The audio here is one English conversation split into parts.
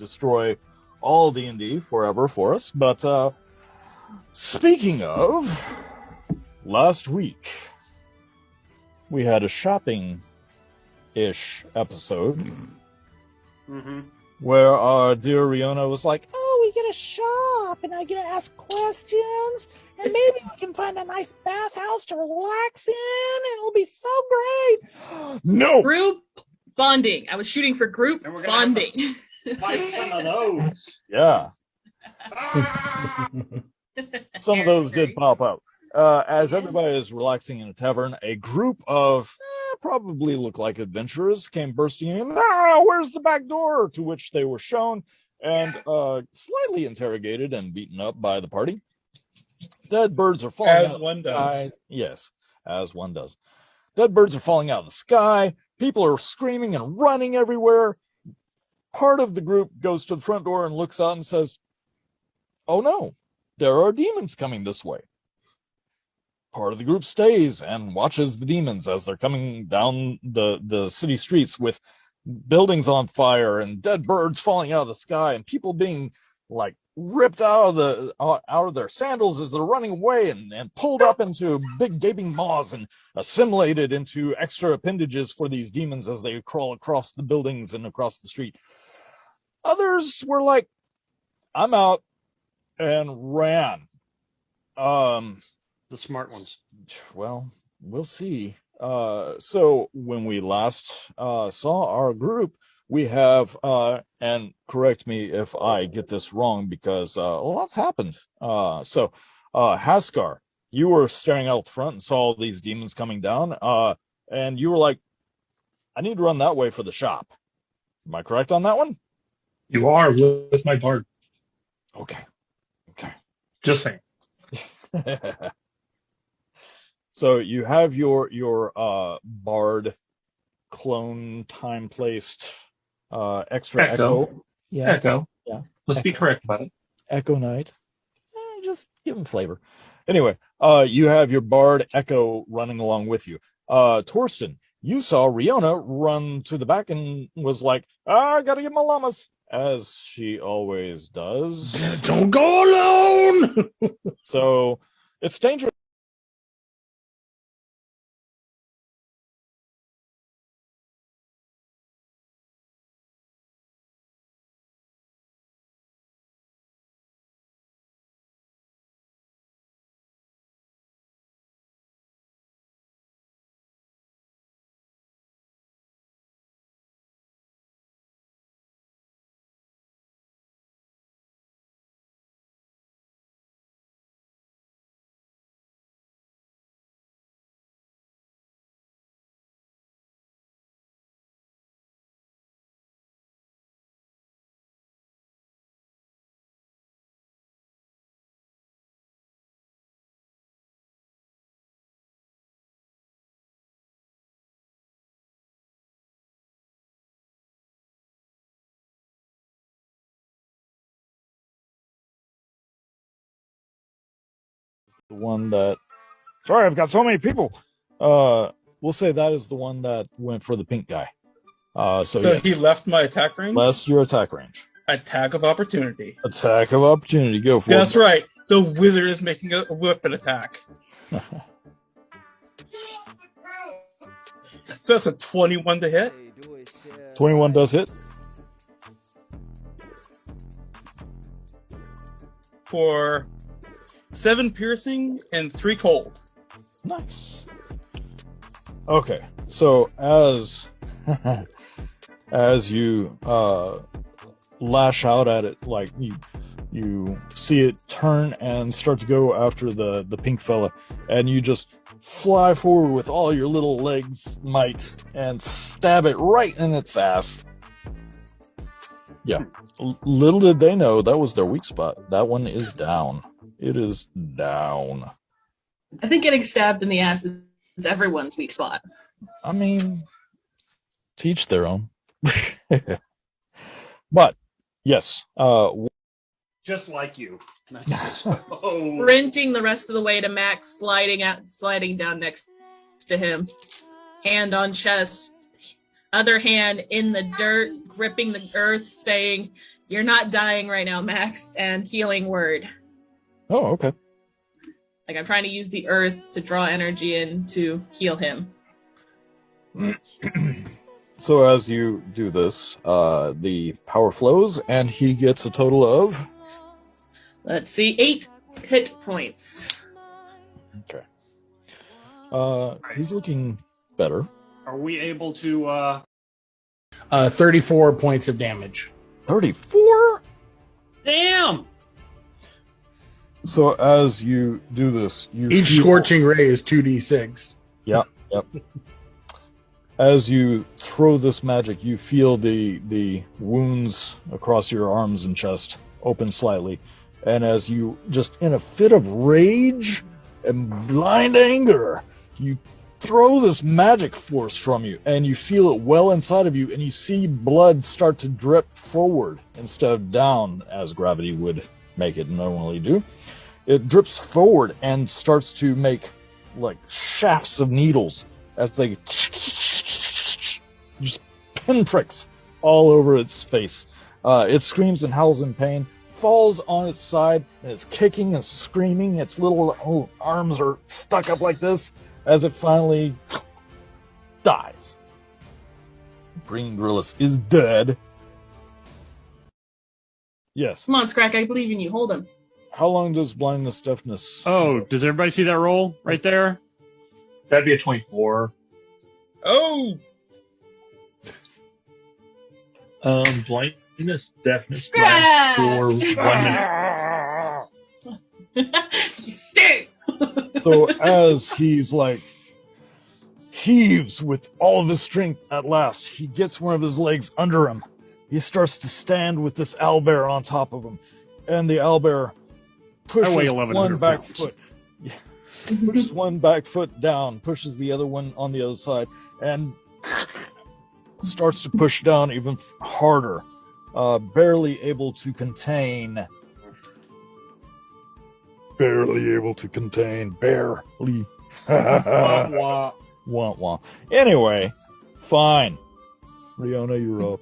destroy all D&D forever for us. But speaking of, last week we had a shopping-ish episode where our dear Riona was like, "Oh, we get to shop, and I get to ask questions, and maybe we can find a nice bathhouse to relax in, and it'll be so great." No! Group bonding. I was shooting for group bonding. Fight some of those. Yeah. Some of those did pop up. As everybody is relaxing in a tavern, a group of probably look like adventurers came bursting in. Where's the back door? To which they were shown and slightly interrogated and beaten up by the party. Dead birds are falling out. As one does. Yes, as one does. Dead birds are falling out of the sky. People are screaming and running everywhere. Part of the group goes to the front door and looks out and says, "Oh no, there are demons coming this way." Part of the group stays and watches the demons as they're coming down the city streets with buildings on fire and dead birds falling out of the sky and people being like ripped out of their sandals as they're running away and pulled up into big gaping maws and assimilated into extra appendages for these demons as they crawl across the buildings and across the street. Others were like, "I'm out," and ran. The smart ones. Well, we'll see. So when we last saw our group, we have, and correct me if I get this wrong because lots happened. So Haskar, you were staring out front and saw all these demons coming down, and you were like, "I need to run that way for the shop." Am I correct on that one? You are with my bard. Okay. Just saying. So you have your bard clone time placed extra echo. Yeah. Echo. Yeah. Let's be correct about it. Echo Knight. Just give him flavor. Anyway, you have your bard echo running along with you. Torsten, you saw Riona run to the back and was like, "I gotta get my llamas," as she always does. Don't go alone. So it's dangerous. The one that, sorry, I've got so many people. We'll say that is the one that went for the pink guy. So yes. He left my attack range? Left your attack range. Attack of opportunity. Attack of opportunity. Go for it. That's right. The wizard is making a weapon attack. So that's a 21 to hit. 21 does hit. For 7 piercing and 3 cold. Nice. Okay, so as you lash out at it, like you see it turn and start to go after the pink fella, and you just fly forward with all your little legs might and stab it right in its ass. Yeah. Little did they know that was their weak spot. That one is down. It is down. I think getting stabbed in the ass is everyone's weak spot. I mean, teach their own. But yes, just like you. Sprinting the rest of the way to Max, sliding down next to him, hand on chest, other hand in the dirt, gripping the earth, saying, You're not dying right now, Max, and healing word. Oh, okay. Like, I'm trying to use the earth to draw energy in to heal him. So as you do this, the power flows, and he gets a total of... Let's see, 8 hit points. Okay. He's looking better. Are we able to 34 points of damage. 34? Damn! So as you do this, you Each feel... scorching ray is 2d6. Yep. As you throw this magic, you feel the wounds across your arms and chest open slightly. And as you, just in a fit of rage and blind anger, you throw this magic force from you, and you feel it well inside of you, and you see blood start to drip forward instead of down, as gravity would make it normally do. It drips forward and starts to make like shafts of needles as they just pinpricks all over its face. It screams and howls in pain, falls on its side, and it's kicking and screaming. Its little arms are stuck up like this as it finally dies. Green Grillis is dead. Yes. Come on, Scrack, I believe in you. Hold him. How long does blindness deafness? Oh, does everybody see that roll right there? That'd be a 24. Oh! Blindness, deafness, Scrap! for 1 minute. Stay! So as he's like heaves with all of his strength at last, he gets one of his legs under him. He starts to stand with this owlbear on top of him, and the owlbear pushes I weigh one 1,100 back pounds. foot. Yeah. Pushes one back foot down, pushes the other one on the other side, and starts to push down even harder, barely able to contain. Barely. Wah, wah. Wah, wah. Anyway, fine. Riona, you're up.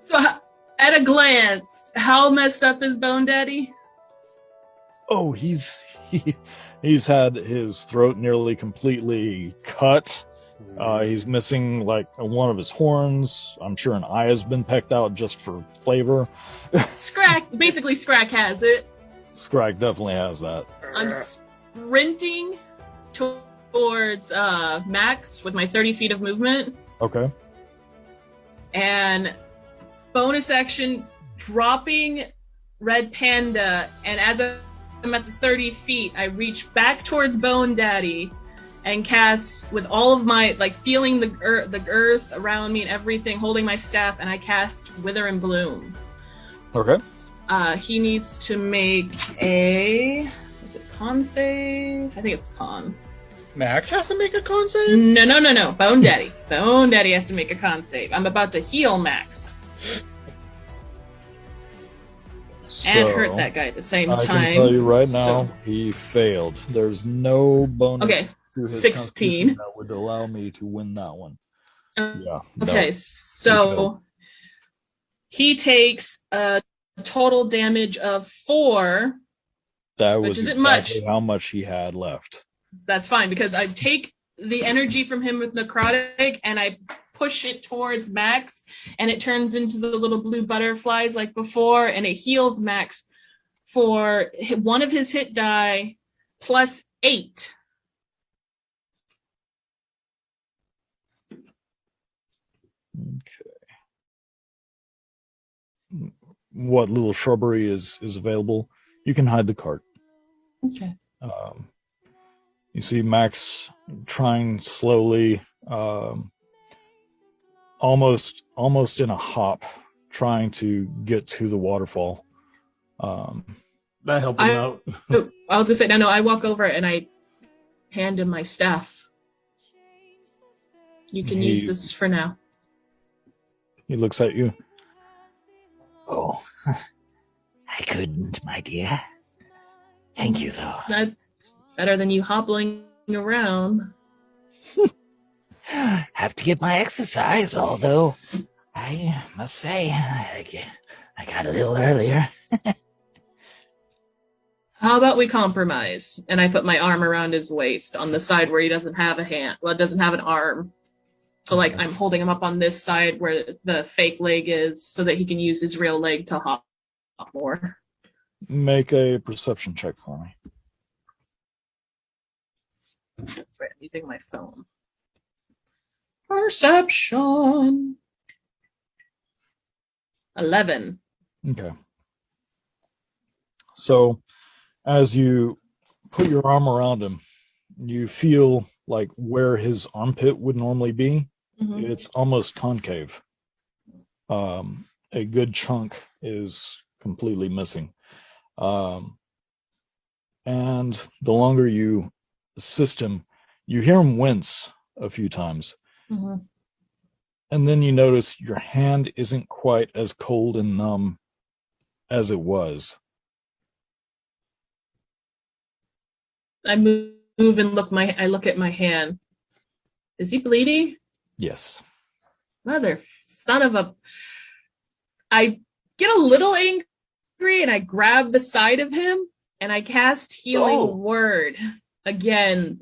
So, at a glance, how messed up is Bone Daddy? Oh, he's had his throat nearly completely cut. He's missing like one of his horns. I'm sure an eye has been pecked out just for flavor. Basically, Scrack has it. Scrag definitely has that. I'm sprinting towards Max with my 30 feet of movement, Okay. and bonus action dropping Red Panda, and as I'm at the 30 feet, I reach back towards Bone Daddy and cast with all of my, like, feeling the earth around me and everything, holding my staff, and I cast Wither and Bloom. Okay. He needs to make a... Is it con save? I think it's con. Max has to make a con save? No. Bone Daddy. Bone Daddy has to make a con save. I'm about to heal Max and hurt that guy at the same time. I can tell you right now, So- he failed. There's no bonus Okay, to his 16. constitution that would allow me to win that one. Yeah. no. Okay, so he takes a total damage of 4. That which was isn't exactly much. how much he had left. That's fine, because I take the energy from him with necrotic and I push it towards Max, and it turns into the little blue butterflies like before, and it heals Max for one of his hit die plus 8. Okay. What little shrubbery is available? You can hide the cart. Okay. You see Max trying slowly, almost in a hop, trying to get to the waterfall. That helped him out. I was gonna say, no, I walk over and I hand him my staff. You can use this for now. He looks at you. Oh, I couldn't, my dear. Thank you, though. That's better than you hobbling around. have to get my exercise, although I must say I got a little earlier. How about we compromise? And I put my arm around his waist on the side where he doesn't have a hand. Well, it doesn't have an arm. So, like, I'm holding him up on this side where the fake leg is so that he can use his real leg to hop more. Make a perception check for me. That's right, I'm using my phone. Perception. 11. Okay. So, as you put your arm around him, you feel like where his armpit would normally be, it's almost concave. A good chunk is completely missing. And the longer you assist him, you hear him wince a few times. And then you notice your hand isn't quite as cold and numb as it was. I move and I look at my hand. Is he bleeding? Yes. Mother son of a. I get a little angry and I grab the side of him and I cast Healing Word again.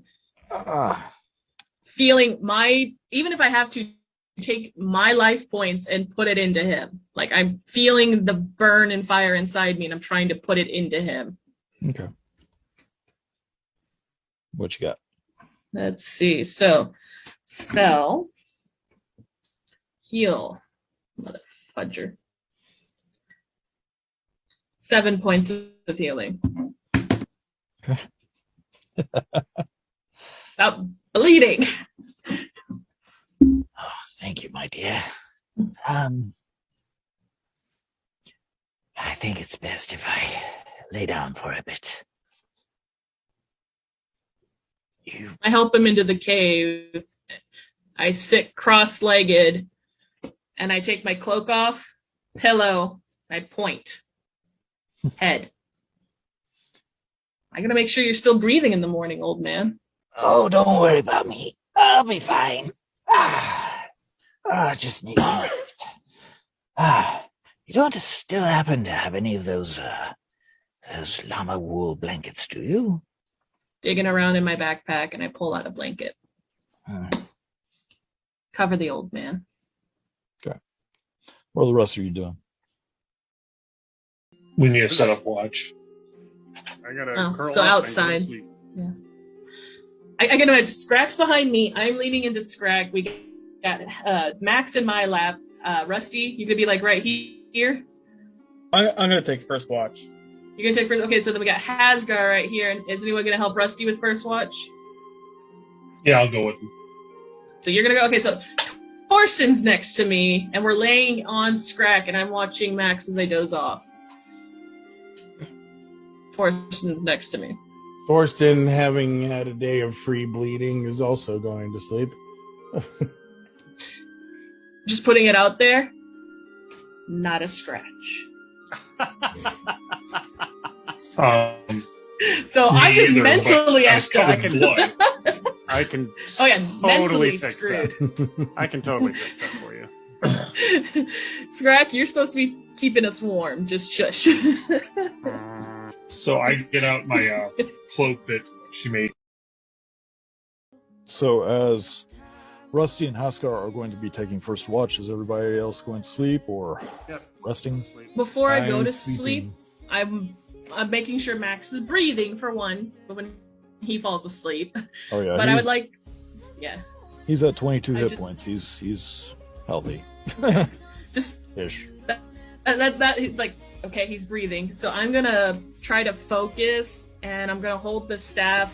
Feeling even if I have to take my life points and put it into him. Like, I'm feeling the burn and fire inside me and I'm trying to put it into him. Okay. What you got? Let's see. So, spell. Heal. Mother fudger. 7 points of healing. Okay. Stop bleeding. Oh, thank you, my dear. I think it's best if I lay down for a bit. I help him into the cave. I sit cross-legged and I take my cloak off, pillow, I point. Head. I'm gonna make sure you're still breathing in the morning, old man. Oh, don't worry about me. I'll be fine. Just need some rest. You don't still happen to have any of those llama wool blankets, do you? Digging around in my backpack and I pull out a blanket. Cover the old man. Okay. What are the rest of you doing? We need to set up watch. I gotta curl so up outside. and go to sleep. Yeah. I get imagine Scrack's behind me. I'm leaning into Scrack. We got Max in my lap. Rusty, you could be like right here. I'm gonna take first watch. You're gonna take first. Okay, so then we got Hasgar right here. And is anyone gonna help Rusty with first watch? Yeah, I'll go with him. So you're gonna go. Okay, so Thorson's next to me, and we're laying on Scrack, and I'm watching Max as I doze off. Thorson's next to me. Thorsten, having had a day of free bleeding, is also going to sleep. Just putting it out there. Not a scratch. So I just neither, mentally but I was covered in blood. I can Oh yeah, mentally totally fix screwed. that. I can totally fix that for you. Scrack, you're supposed to be keeping us warm. Just shush. So I get out my cloak that she made. So as Rusty and Haskar are going to be taking first watch, is everybody else going to sleep or resting? Before I go I'm to sleeping. sleep, I'm making sure Max is breathing for one, but when he falls asleep. Oh yeah, But I would like, yeah, he's at 22 I hit just- points. He's healthy. just Ish. that it's like, okay, he's breathing. So I'm gonna try to focus, and I'm gonna hold the staff,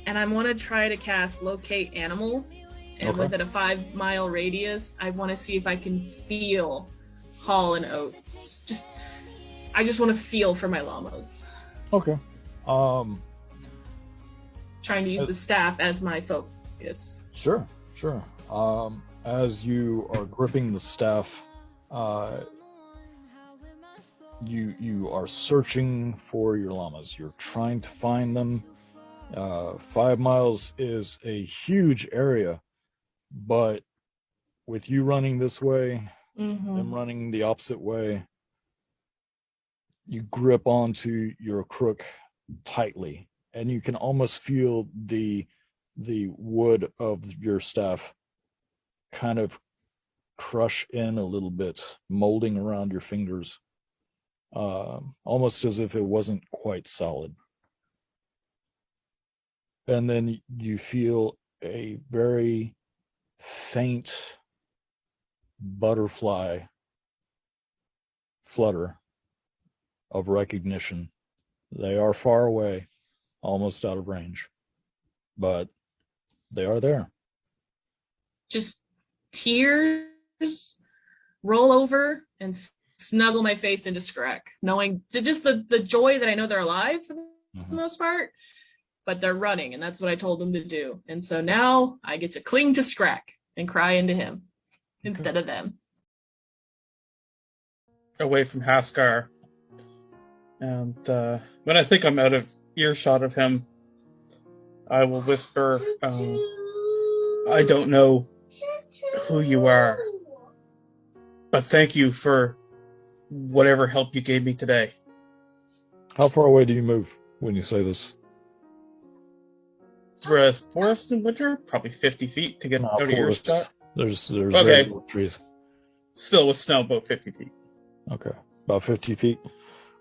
and I'm gonna try to cast Locate Animal, and Okay. within a 5-mile radius, I want to see if I can feel Hall and Oates. I just want to feel for my llamas. Okay. Trying to use the staff as my focus. Sure. As you are gripping the staff, you are searching for your llamas. You're trying to find them. 5 miles is a huge area, But with you running this way, Mm-hmm. them running the opposite way, you grip onto your crook tightly, and you can almost feel the wood of your staff kind of crush in a little bit, molding around your fingers, almost as if it wasn't quite solid. And then you feel a very faint butterfly flutter of recognition. They are far away, almost out of range, but they are there. Just tears roll over and snuggle my face into Skrek, knowing just the joy that I know they're alive for the most part, but they're running, and that's what I told them to do. And so now I get to cling to Skrek and cry into him instead of them. Away from Haskar. And when I think I'm out of earshot of him, I will whisper, I don't know who you are, but thank you for whatever help you gave me today. How far away do you move when you say this? For a forest in winter, probably 50 feet to get out of Forest. earshot. There's Okay. very little trees. Still with snow, about 50 feet. Okay, about 50 feet.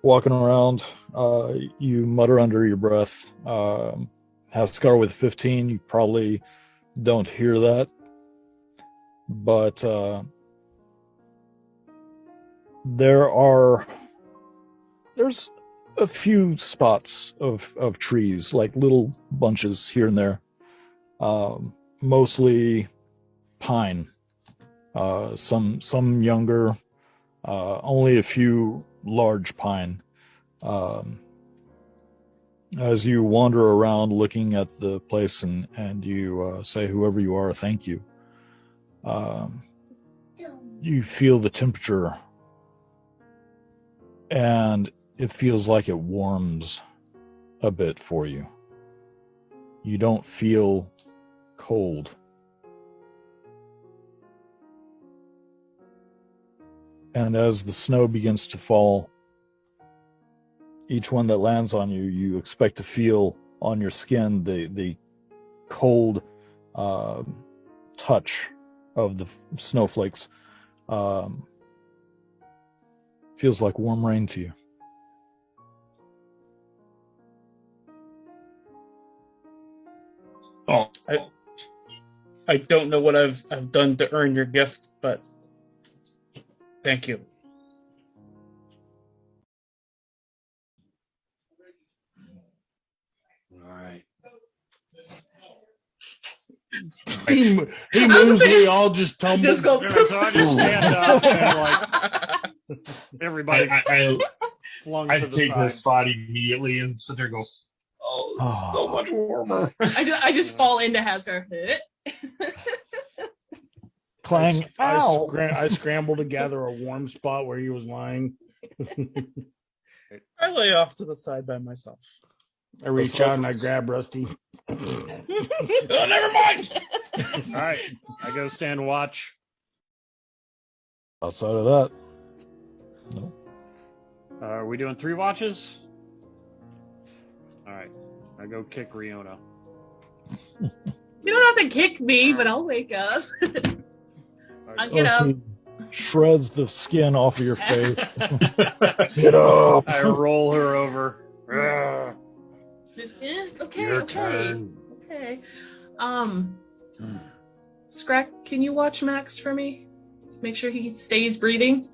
Walking around, you mutter under your breath. Haskar with 15, you probably don't hear that, but there's a few spots of trees, like little bunches here and there, mostly pine, some younger, only a few large pine. As you wander around looking at the place and you say, whoever you are, thank you, you feel the temperature, and it feels like it warms a bit for you. You don't feel cold. And as the snow begins to fall, each one that lands on you, you expect to feel on your skin the cold touch of the snowflakes. Feels like warm rain to you. Oh, I don't know what I've done to earn your gift, but thank you. All right. He moves, we all just tumble. Just go. Yeah, so I just stand up and like everybody I flung I to the take side. this spot immediately and sit there and go, oh, it's so much warmer. I just fall into Haskar. Clang. Ow. I scramble to gather a warm spot where he was lying. I lay off to the side by myself. I reach out and I grab Rusty. Oh, never mind! All right, I go stand watch. Outside of that, no. Are we doing 3 watches? All right, I go kick Riona. You don't have to kick me, but I'll wake up. I'll get up. He shreds the skin off of your face. Get up. I roll her over. Ugh. Okay, Your okay. turn. Okay. Scrack, can you watch Max for me? Make sure he stays breathing.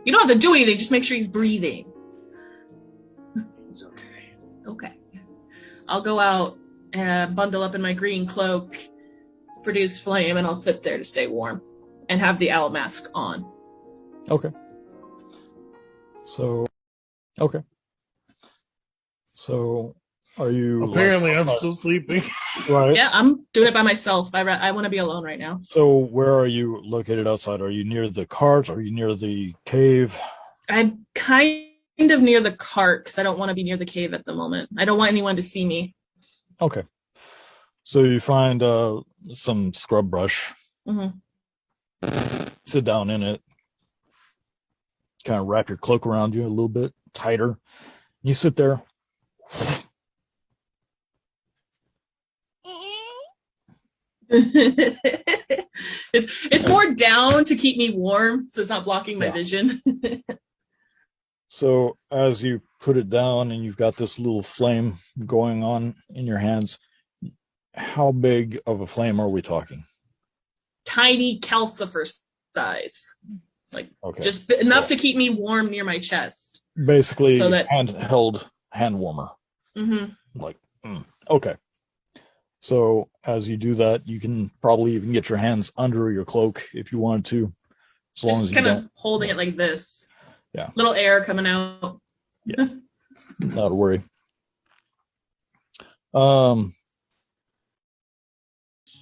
You don't have to do anything, just make sure he's breathing. It's okay. Okay. I'll go out and bundle up in my green cloak, produce flame, and I'll sit there to stay warm. And have the owl mask on. Okay. Okay. So, are you Apparently, I'm still sleeping. right? Yeah, I'm doing it by myself. I want to be alone right now. So, where are you located outside? Are you near the cart? Are you near the cave? I'm kind of near the cart because I don't want to be near the cave at the moment. I don't want anyone to see me. Okay. So you find some scrub brush Mhm. Sit down in it. Kind of wrap your cloak around you a little bit tighter. You sit there. It's more down to keep me warm, so it's not blocking my Yeah. vision. So as you put it down and you've got this little flame going on in your hands, how big of a flame are we talking? Tiny calcifer size, like Okay. just enough So to keep me warm near my chest. basically So that handheld hand warmer. Mhm. Like, okay. So as you do that, you can probably even get your hands under your cloak if you wanted to, as long as Just you kind of don't. holding it like this. Yeah. Little air coming out. Not to worry.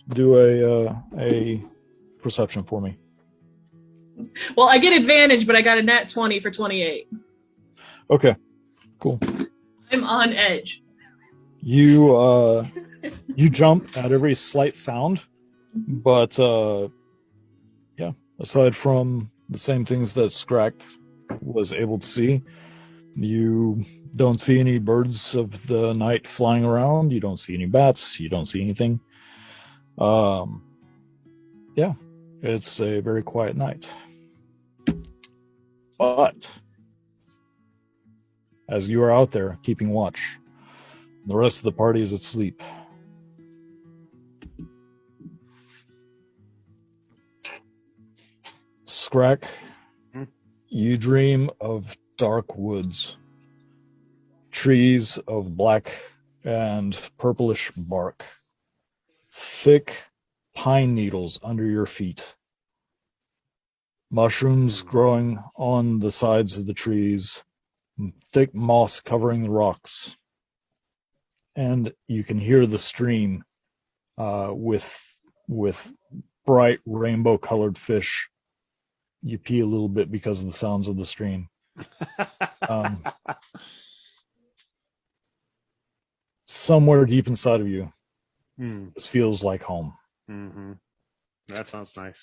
Do a perception for me. Well, I get advantage, but I got a nat 20 for 28. Okay, cool. I'm on edge. You you jump at every slight sound, but yeah, aside from the same things that Scrack was able to see, you don't see any birds of the night flying around. You don't see any bats. You don't see anything. Yeah, it's a very quiet night. But as you are out there keeping watch, the rest of the party is asleep. Scrack, you dream of dark woods, trees of black and purplish bark, thick pine needles under your feet, mushrooms growing on the sides of the trees, thick moss covering the rocks, and you can hear the stream with bright rainbow colored fish. You pee a little bit because of the sounds of the stream. Somewhere deep inside of you, this feels like home. Mm-hmm. That sounds nice.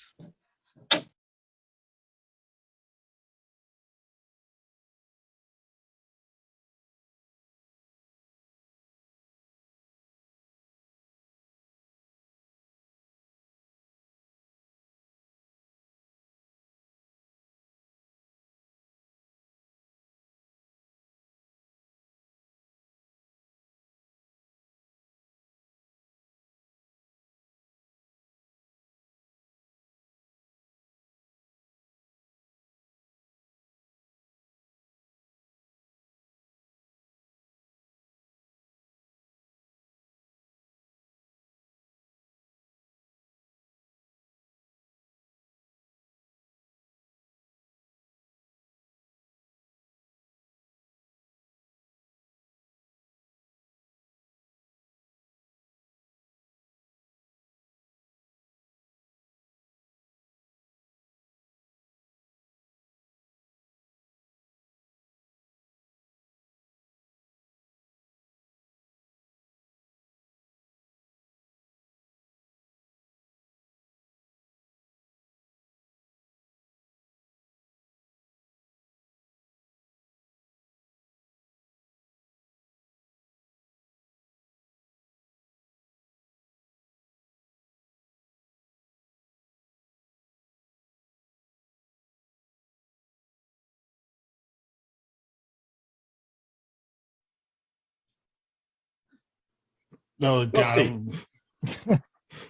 No, Rusty.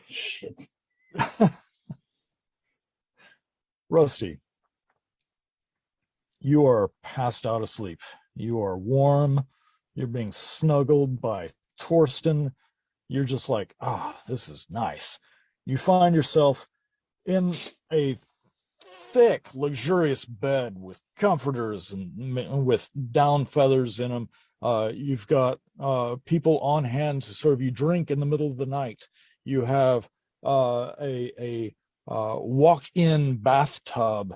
Shit. Rusty, you are passed out asleep. You are warm. You're being snuggled by Torsten. You're just like, this is nice. You find yourself in a thick, luxurious bed with comforters and with down feathers in them. You've got people on hand to serve you drink in the middle of the night. You have a walk-in bathtub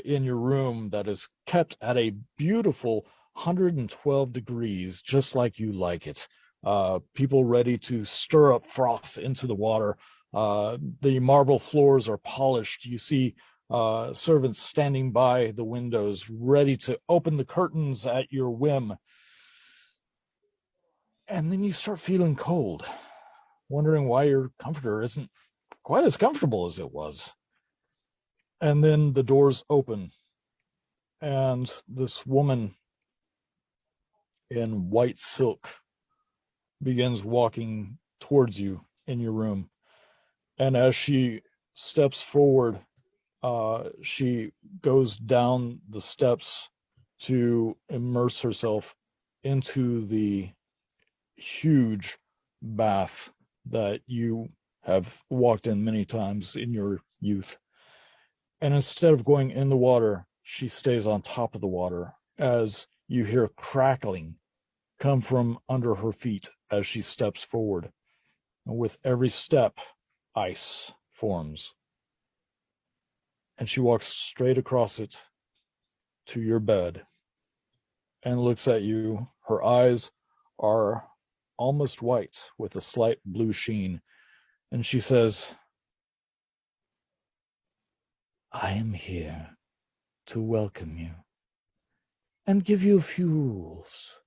in your room that is kept at a beautiful 112 degrees, just like you like it, people ready to stir up froth into the water. The marble floors are polished. You see servants standing by the windows, ready to open the curtains at your whim. And then you start feeling cold, wondering why your comforter isn't quite as comfortable as it was. And then the doors open, and this woman in white silk begins walking towards you in your room. And as she steps forward, she goes down the steps to immerse herself into the huge bath that you have walked in many times in your youth. And instead of going in the water, she stays on top of the water as you hear crackling come from under her feet as she steps forward. And with every step, ice forms. And she walks straight across it to your bed and looks at you. Her eyes are almost white with a slight blue sheen. And she says, I am here to welcome you and give you a few rules.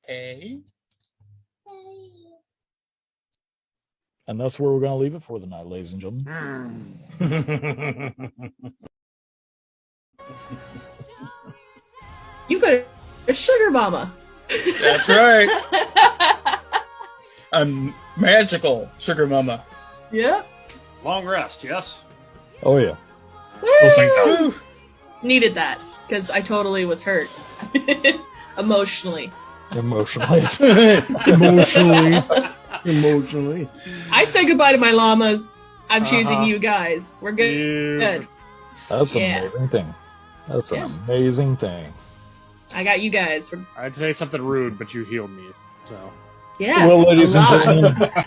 Hey. And that's where we're going to leave it for the night, ladies and gentlemen. You got a sugar mama. That's right. A magical sugar mama. Yep. Long rest, yes? Oh, yeah. Oh, thank God. Whew. Needed that because I totally was hurt emotionally. Emotionally. Emotionally. I say goodbye to my llamas. I'm choosing you guys. We're good. Good. That's an Yeah. amazing thing. That's Yeah. an amazing thing. I got you guys. I'd say something rude, but you healed me, so. Yeah. Well, ladies a and lot. gentlemen,